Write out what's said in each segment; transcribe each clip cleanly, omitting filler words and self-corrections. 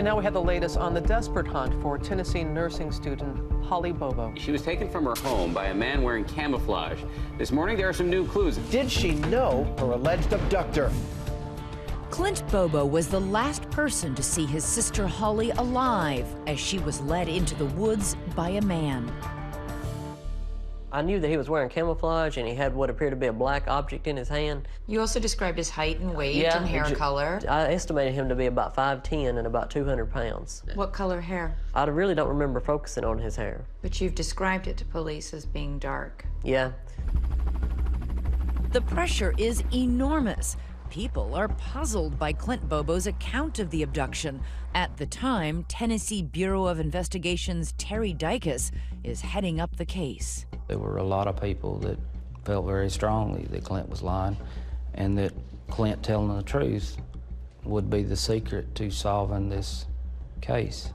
And now we have the latest on the desperate hunt for Tennessee nursing student Holly Bobo. She was taken from her home by a man wearing camouflage. This morning, there are some new clues. Did she know her alleged abductor? Clint Bobo was the last person to see his sister Holly alive as she was led into the woods by a man. I knew that he was wearing camouflage and he had what appeared to be a black object in his hand. You also described his height and weight and hair color. I estimated him to be about 5'10" and about 200 pounds. What color hair? I really don't remember focusing on his hair. But you've described it to police as being dark. Yeah. The pressure is enormous. People are puzzled by Clint Bobo's account of the abduction. At the time, Tennessee Bureau of Investigation's Terry Britt is heading up the case. There were a lot of people that felt very strongly that Clint was lying and that Clint telling the truth would be the secret to solving this case.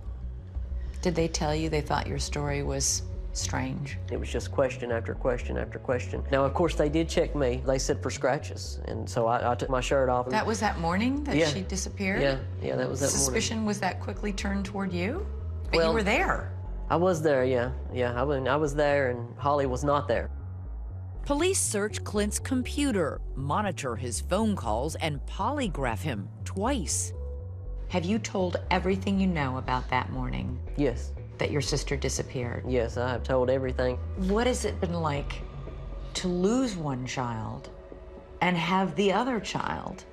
Did they tell you they thought your story was strange? It was just question after question after question. Now, of course, they did check me. They said for scratches, and so I took my shirt off. That was that morning that she disappeared? Yeah, that was that Suspicion morning. Was that quickly turned toward you? But Well, you were there. I was there, yeah. I was there, and Holly was not there. Police search Clint's computer, monitor his phone calls, and polygraph him twice. Have you told everything you know about that morning? Yes. That your sister disappeared? Yes, I have told everything. What has it been like to lose one child and have the other child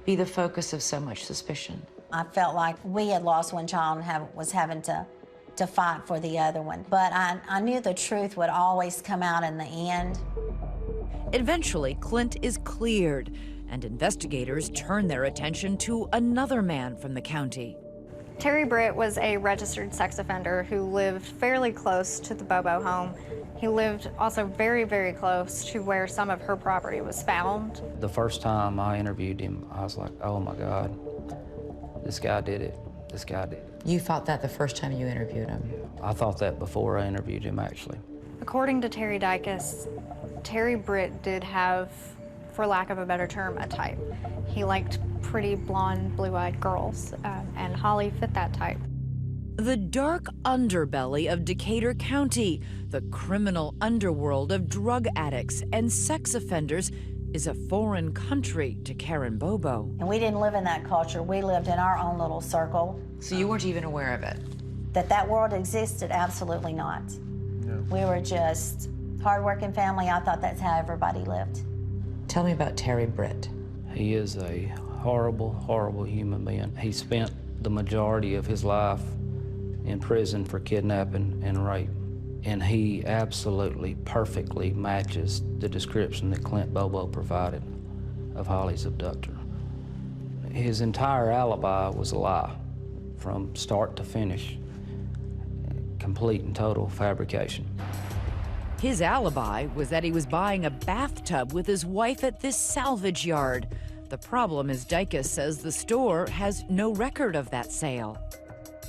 be the focus of so much suspicion? I felt like we had lost one child and was having to fight for the other one. But I knew the truth would always come out in the end. Eventually, Clint is cleared, and investigators turn their attention to another man from the county. Terry Britt was a registered sex offender who lived fairly close to the Bobo home. He lived also very, very close to where some of her property was found. The first time I interviewed him, I was like, oh my God, this guy did it. This guy did it. You thought that the first time you interviewed him? I thought that before I interviewed him, actually. According to Terry Britt, Terry Britt did have, for lack of a better term, a type. He liked pretty blonde, blue-eyed girls, and Holly fit that type. The dark underbelly of Decatur County, the criminal underworld of drug addicts and sex offenders, is a foreign country to Karen Bobo. And we didn't live in that culture. We lived in our own little circle. So you weren't even aware of it? That world existed, absolutely not. No. We were just hardworking family. I thought that's how everybody lived. Tell me about Terry Britt. He is a horrible, horrible human being. He spent the majority of his life in prison for kidnapping and rape. And he absolutely perfectly matches the description that Clint Bobo provided of Holly's abductor. His entire alibi was a lie from start to finish. Complete and total fabrication. His alibi was that he was buying a bathtub with his wife at this salvage yard. The problem is Britt says the store has no record of that sale.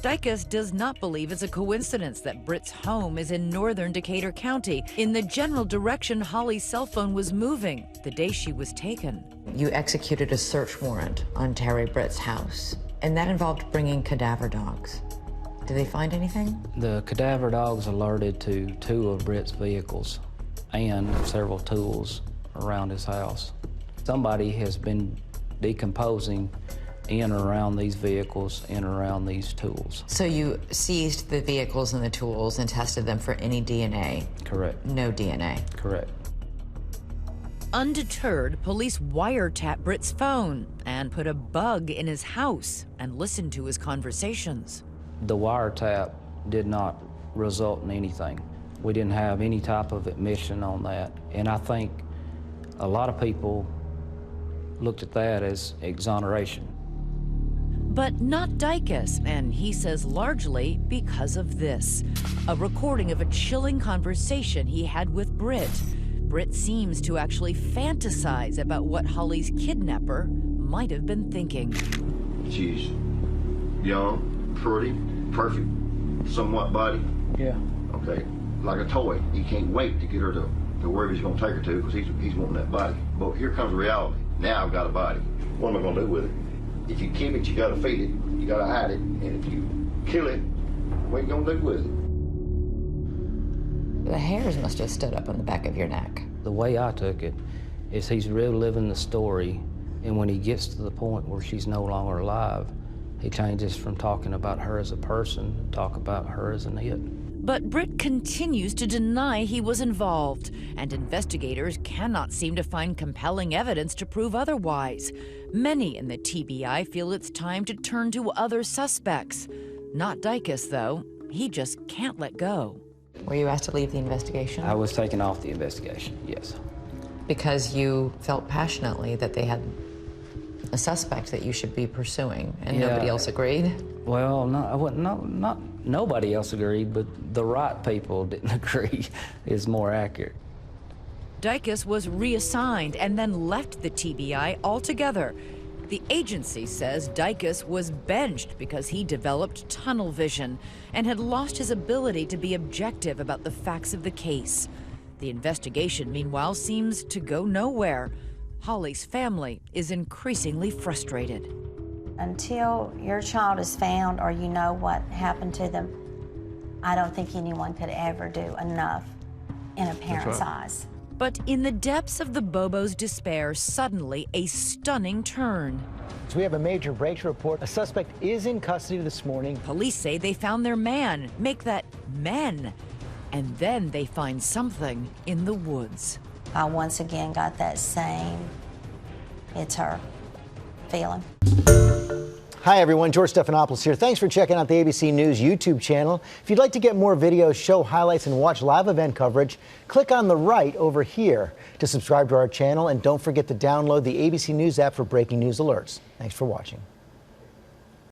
Britt does not believe it's a coincidence that Britt's home is in northern Decatur County, in the general direction Holly's cell phone was moving the day she was taken. You executed a search warrant on Terry Britt's house, and that involved bringing cadaver dogs. Did they find anything? The cadaver dogs alerted to 2 of Britt's vehicles and several tools around his house. Somebody has been decomposing in or around these vehicles, in or around these tools. So you seized the vehicles and the tools and tested them for any DNA? Correct. No DNA? Correct. Undeterred, police wiretapped Britt's phone and put a bug in his house and listened to his conversations. The wiretap did not result in anything. We didn't have any type of admission on that. And I think a lot of people looked at that as exoneration. But not Britt, and he says largely because of this. A recording of a chilling conversation he had with Britt. Britt seems to actually fantasize about what Holly's kidnapper might have been thinking. She's young, pretty, perfect, somewhat body. Yeah. Okay, like a toy. He can't wait to get her to wherever he's gonna take her to because he's wanting that body. But here comes the reality. Now I've got a body. What am I gonna do with it? If you keep it, you gotta feed it, you gotta hide it, and if you kill it, what you gonna do with it? The hairs must have stood up on the back of your neck. The way I took it is he's reliving the story, and when he gets to the point where she's no longer alive, he changes from talking about her as a person to talk about her as an it. But Britt continues to deny he was involved, and investigators cannot seem to find compelling evidence to prove otherwise. Many in the TBI feel it's time to turn to other suspects. Not Dicus, though. He just can't let go. Were you asked to leave the investigation? I was taken off the investigation, yes. Because you felt passionately that they had a suspect that you should be pursuing, and nobody else agreed? Well, not nobody else agreed, but the right people didn't agree is more accurate. Dicus was reassigned and then left the TBI altogether. The agency says Dicus was benched because he developed tunnel vision and had lost his ability to be objective about the facts of the case. The investigation, meanwhile, seems to go nowhere. Holly's family is increasingly frustrated. Until your child is found or you know what happened to them, I don't think anyone could ever do enough in a parent's eyes. But in the depths of the Bobo's despair, suddenly a stunning turn. So we have a major breakthrough report. A suspect is in custody this morning. Police say they found their man. Make that men. And then they find something in the woods. I once again got that same, it's her, feeling. Hi everyone, George Stephanopoulos here. Thanks for checking out the ABC News YouTube channel. If you'd like to get more videos, show highlights, and watch live event coverage, click on the right over here to subscribe to our channel, and don't forget to download the ABC News app for breaking news alerts. Thanks for watching.